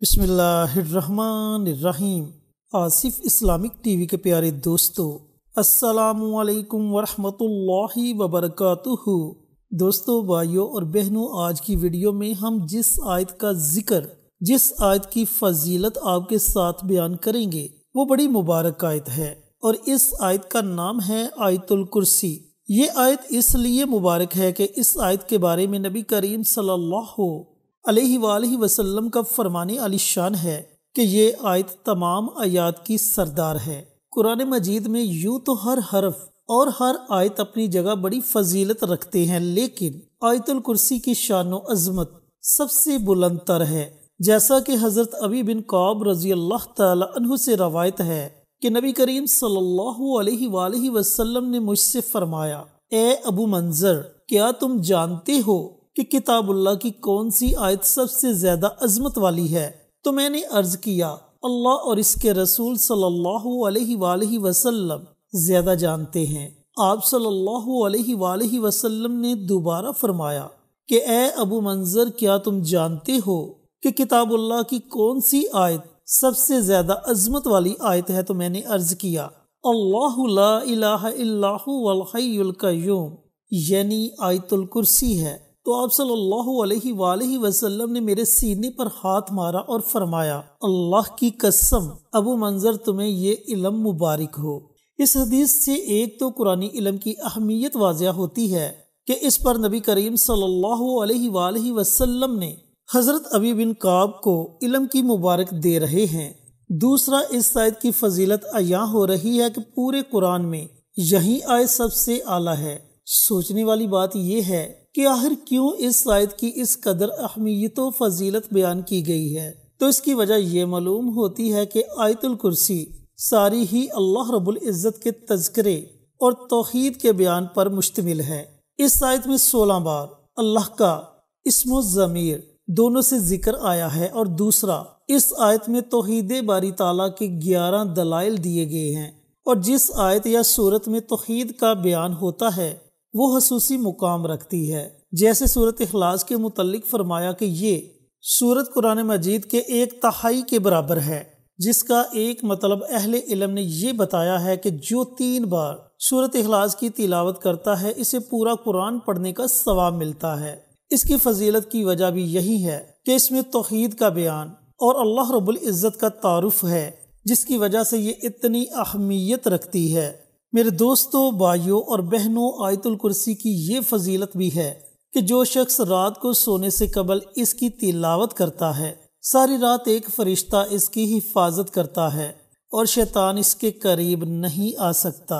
بسم اللہ الرحمن الرحیم۔ آصف اسلامک ٹی وی کے پیارے دوستو، السلام علیکم ورحمۃ اللہ وبرکاتہ۔ دوستو، بھائیوں اور بہنوں، آج کی ویڈیو میں ہم جس آیت کا ذکر، جس آیت کی فضیلت آپ کے ساتھ بیان کریں گے وہ بڑی مبارک آیت ہے، اور اس آیت کا نام ہے آیت الکرسی۔ یہ آیت اس لیے مبارک ہے کہ اس آیت کے بارے میں نبی کریم صلی اللہ علیہ وآلہ وسلم کا فرمان علی شان ہے کہ یہ آیت تمام آیات کی سردار ہے۔ قرآن مجید میں یوں تو ہر حرف اور ہر آیت اپنی جگہ بڑی فضیلت رکھتے ہیں، لیکن آیت الکرسی کی شان و عظمت سب سے بلند تر ہے۔ جیسا کہ حضرت ابی بن کعب رضی اللہ تعالی عنہ سے روایت ہے کہ نبی کریم صلی اللہ علیہ وآلہ وسلم نے مجھ سے فرمایا، اے ابو منظر، کیا تم جانتے ہو کہ کتاب اللہ کی کون سی آیت سب سے زیادہ عظمت والی ہے؟ تو میں نے عرض کیا، اللہ اور اس کے رسول صلی اللہ علیہ وآلہ وسلم زیادہ جانتے ہیں۔ آپ صلی اللہ علیہ وآلہ وسلم نے دوبارہ فرمایا کہ اے ابو منظر، کیا تم جانتے ہو کہ کتاب اللہ کی کون سی آیت سب سے زیادہ عظمت والی آیت ہے؟ تو میں نے عرض کیا، اللہ لا الہ الا هو الحی القیوم، یعنی آیت الکرسی ہے۔ تو آپ صلی اللہ علیہ وآلہ وسلم نے میرے سینے پر ہاتھ مارا اور فرمایا، اللہ کی قسم ابو منظر، تمہیں یہ علم مبارک ہو۔ اس حدیث سے ایک تو قرآنی علم کی اہمیت واضح ہوتی ہے کہ اس پر نبی کریم صلی اللہ علیہ وآلہ وسلم نے حضرت ابی بن کعب کو علم کی مبارک دے رہے ہیں۔ دوسرا، اس آیت کی فضیلت عیاں ہو رہی ہے کہ پورے قرآن میں یہی آیت سب سے اعلیٰ ہے۔ سوچنے والی بات یہ ہے کہ آخر کیوں اس آیت کی اس قدر اہمیت و فضیلت بیان کی گئی ہے؟ تو اس کی وجہ یہ معلوم ہوتی ہے کہ آیت الکرسی ساری ہی اللہ رب العزت کے تذکرے اور توحید کے بیان پر مشتمل ہے۔ اس آیت میں 16 بار اللہ کا اسم و ضمیر دونوں سے ذکر آیا ہے، اور دوسرا، اس آیت میں توحید باری تعالیٰ کے 11 دلائل دیے گئے ہیں، اور جس آیت یا سورت میں توحید کا بیان ہوتا ہے وہ خصوصی مقام رکھتی ہے۔ جیسے سورت اخلاص کے متعلق فرمایا کہ یہ سورت قرآن مجید کے 1/3 کے برابر ہے، جس کا ایک مطلب اہل علم نے یہ بتایا ہے کہ جو 3 بار سورت اخلاص کی تلاوت کرتا ہے اسے پورا قرآن پڑھنے کا ثواب ملتا ہے۔ اس کی فضیلت کی وجہ بھی یہی ہے کہ اس میں توحید کا بیان اور اللہ رب العزت کا تعارف ہے، جس کی وجہ سے یہ اتنی اہمیت رکھتی ہے۔ میرے دوستوں، بھائیوں اور بہنوں، آیت الکرسی کی یہ فضیلت بھی ہے کہ جو شخص رات کو سونے سے قبل اس کی تلاوت کرتا ہے، ساری رات ایک فرشتہ اس کی حفاظت کرتا ہے اور شیطان اس کے قریب نہیں آ سکتا،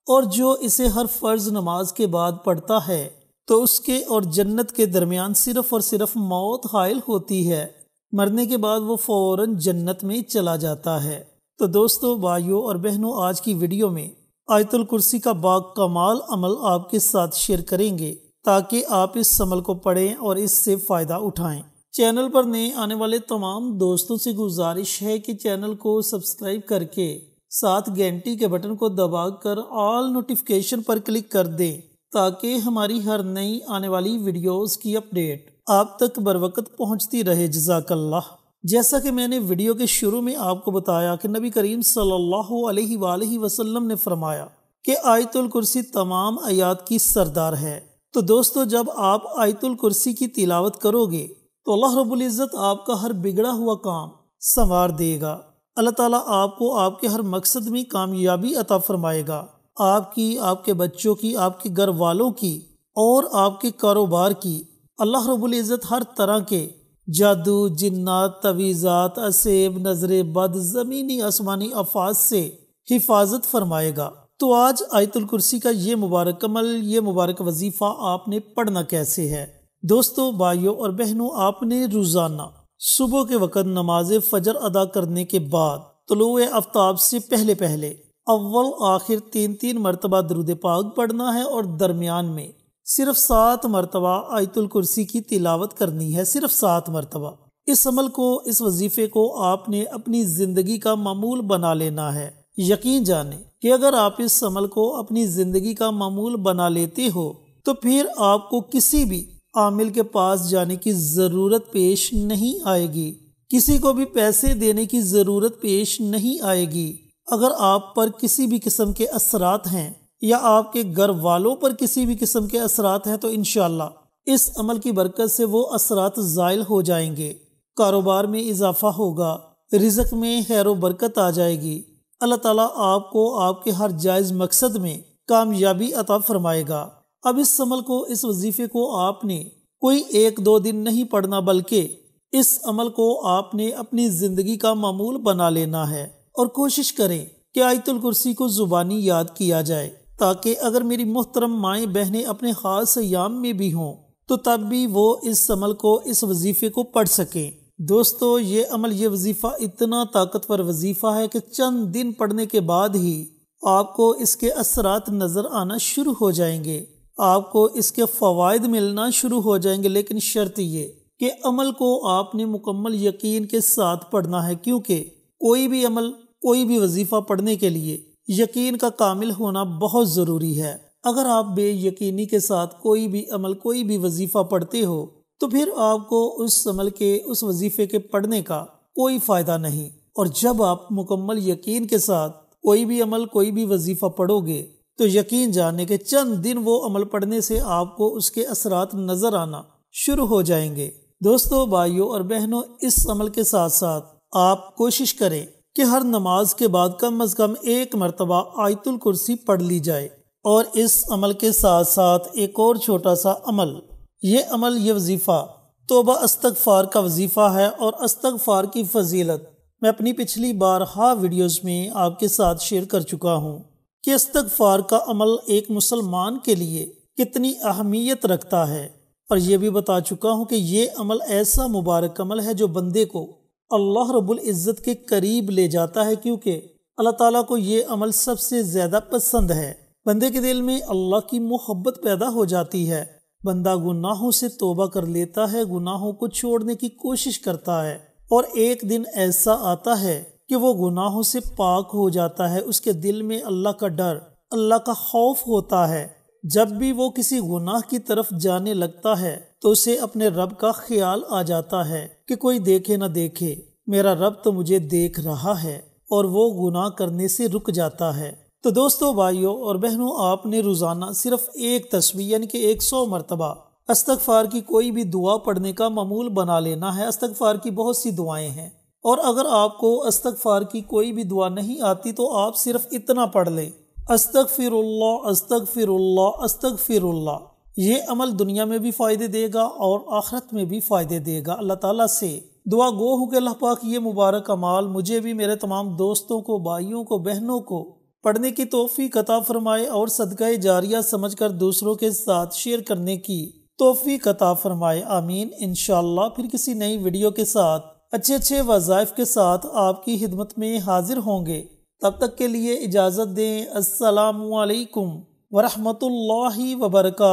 اور جو اسے ہر فرض نماز کے بعد پڑھتا ہے تو اس کے اور جنت کے درمیان صرف اور صرف موت حائل ہوتی ہے، مرنے کے بعد وہ فوراً جنت میں چلا جاتا ہے۔ تو دوستوں، بھائیوں اور بہنوں، آج کی ویڈیو میں آیت الکرسی کا باکمال عمل آپ کے ساتھ شیئر کریں گے تاکہ آپ اس عمل کو پڑھیں اور اس سے فائدہ اٹھائیں۔ چینل پر نئے آنے والے تمام دوستوں سے گزارش ہے کہ چینل کو سبسکرائب کر کے ساتھ گھنٹی کے بٹن کو دبا کر آل نوٹیفیکیشن پر کلک کر دیں تاکہ ہماری ہر نئی آنے والی ویڈیوز کی اپڈیٹ آپ تک بروقت پہنچتی رہے۔ جزاک اللہ۔ جیسا کہ میں نے ویڈیو کے شروع میں آپ کو بتایا کہ نبی کریم صلی اللہ علیہ وآلہ وسلم نے فرمایا کہ آیت الکرسی تمام آیات کی سردار ہے۔ تو دوستو، جب آپ آیت الکرسی کی تلاوت کرو گے تو اللہ رب العزت آپ کا ہر بگڑا ہوا کام سنوار دے گا۔ اللہ تعالیٰ آپ کو آپ کے ہر مقصد میں کامیابی عطا فرمائے گا، آپ کی، آپ کے بچوں کی، آپ کے گھر والوں کی اور آپ کے کاروبار کی۔ اللہ رب العزت ہر طرح کے جادو، جنات، تعویذات، اسیب، نظر بد، زمینی آسمانی آفات سے حفاظت فرمائے گا۔ تو آج آیت الکرسی کا یہ مبارک عمل، یہ مبارک وظیفہ آپ نے پڑھنا کیسے ہے؟ دوستو، بھائیوں اور بہنوں، آپ نے روزانہ صبح کے وقت نماز فجر ادا کرنے کے بعد طلوع آفتاب سے پہلے اول آخر 3 مرتبہ درود پاک پڑھنا ہے، اور درمیان میں صرف 7 مرتبہ آیت الکرسی کی تلاوت کرنی ہے، صرف 7 مرتبہ۔ اس عمل کو، اس وظیفے کو آپ نے اپنی زندگی کا معمول بنا لینا ہے۔ یقین جانیں کہ اگر آپ اس عمل کو اپنی زندگی کا معمول بنا لیتے ہو تو پھر آپ کو کسی بھی عامل کے پاس جانے کی ضرورت پیش نہیں آئے گی، کسی کو بھی پیسے دینے کی ضرورت پیش نہیں آئے گی۔ اگر آپ پر کسی بھی قسم کے اثرات ہیں یا آپ کے گھر والوں پر کسی بھی قسم کے اثرات ہیں تو انشاءاللہ اس عمل کی برکت سے وہ اثرات زائل ہو جائیں گے، کاروبار میں اضافہ ہوگا، رزق میں خیر و برکت آ جائے گی، اللہ تعالیٰ آپ کو آپ کے ہر جائز مقصد میں کامیابی عطا فرمائے گا۔ اب اس عمل کو، اس وظیفے کو آپ نے کوئی 1-2 دن نہیں پڑھنا، بلکہ اس عمل کو آپ نے اپنی زندگی کا معمول بنا لینا ہے، اور کوشش کریں کہ آیت الکرسی کو زبانی یاد کیا جائے، تاکہ اگر میری محترم مائیں بہنیں اپنے خاص ایام میں بھی ہوں تو تب بھی وہ اس عمل کو، اس وظیفے کو پڑھ سکیں۔ دوستو، یہ عمل، یہ وظیفہ اتنا طاقتور وظیفہ ہے کہ چند دن پڑھنے کے بعد ہی آپ کو اس کے اثرات نظر آنا شروع ہو جائیں گے، آپ کو اس کے فوائد ملنا شروع ہو جائیں گے، لیکن شرط یہ کہ عمل کو آپ نے مکمل یقین کے ساتھ پڑھنا ہے، کیونکہ کوئی بھی عمل، کوئی بھی وظیفہ پڑھنے کے لیے یقین کا کامل ہونا بہت ضروری ہے۔ اگر آپ بے یقینی کے ساتھ کوئی بھی عمل، کوئی بھی وظیفہ پڑھتے ہو تو پھر آپ کو اس عمل کے، اس وظیفے کے پڑھنے کا کوئی فائدہ نہیں، اور جب آپ مکمل یقین کے ساتھ کوئی بھی عمل، کوئی بھی وظیفہ پڑھو گے تو یقین جاننے کے چند دن وہ عمل پڑھنے سے آپ کو اس کے اثرات نظر آنا شروع ہو جائیں گے۔ دوستو، بھائیوں اور بہنوں، اس عمل کے ساتھ ساتھ آپ کوشش کریں کہ ہر نماز کے بعد کم از کم 1 مرتبہ آیت الکرسی پڑھ لی جائے، اور اس عمل کے ساتھ ساتھ ایک اور چھوٹا سا عمل، یہ عمل، یہ وظیفہ توبہ استغفار کا وظیفہ ہے، اور استغفار کی فضیلت میں اپنی پچھلی بارہا ویڈیوز میں آپ کے ساتھ شیئر کر چکا ہوں کہ استغفار کا عمل ایک مسلمان کے لیے کتنی اہمیت رکھتا ہے، اور یہ بھی بتا چکا ہوں کہ یہ عمل ایسا مبارک عمل ہے جو بندے کو اللہ رب العزت کے قریب لے جاتا ہے، کیونکہ اللہ تعالیٰ کو یہ عمل سب سے زیادہ پسند ہے۔ بندے کے دل میں اللہ کی محبت پیدا ہو جاتی ہے، بندہ گناہوں سے توبہ کر لیتا ہے، گناہوں کو چھوڑنے کی کوشش کرتا ہے، اور ایک دن ایسا آتا ہے کہ وہ گناہوں سے پاک ہو جاتا ہے، اس کے دل میں اللہ کا ڈر، اللہ کا خوف ہوتا ہے۔ جب بھی وہ کسی گناہ کی طرف جانے لگتا ہے تو اسے اپنے رب کا خیال آ جاتا ہے کہ کوئی دیکھے نہ دیکھے، میرا رب تو مجھے دیکھ رہا ہے، اور وہ گناہ کرنے سے رک جاتا ہے۔ تو دوستو، بھائیوں اور بہنوں، آپ نے روزانہ صرف ایک تسبیح یعنی کہ 100 مرتبہ استغفار کی کوئی بھی دعا پڑھنے کا معمول بنا لینا ہے۔ استغفار کی بہت سی دعائیں ہیں، اور اگر آپ کو استغفار کی کوئی بھی دعا نہیں آتی تو آپ صرف اتنا پڑھ لیں، استغفر اللہ، استغفر اللہ، استغفر اللہ۔ یہ عمل دنیا میں بھی فائدے دے گا اور آخرت میں بھی فائدے دے گا۔ اللہ تعالیٰ سے دعا گو ہوں کہ اللہ پاک یہ مبارک اعمال مجھے بھی، میرے تمام دوستوں کو، بھائیوں کو، بہنوں کو پڑھنے کی توفیق عطا فرمائے، اور صدقہ جاریہ سمجھ کر دوسروں کے ساتھ شیئر کرنے کی توفیق عطا فرمائے، آمین۔ انشاءاللہ پھر کسی نئی ویڈیو کے ساتھ، اچھے وظائف کے ساتھ آپ کی خدمت میں حاضر ہوں گے۔ تب تک کے لیے اجازت دیں۔ السلام علیکم ورحمۃ اللہ وبرکاتہ۔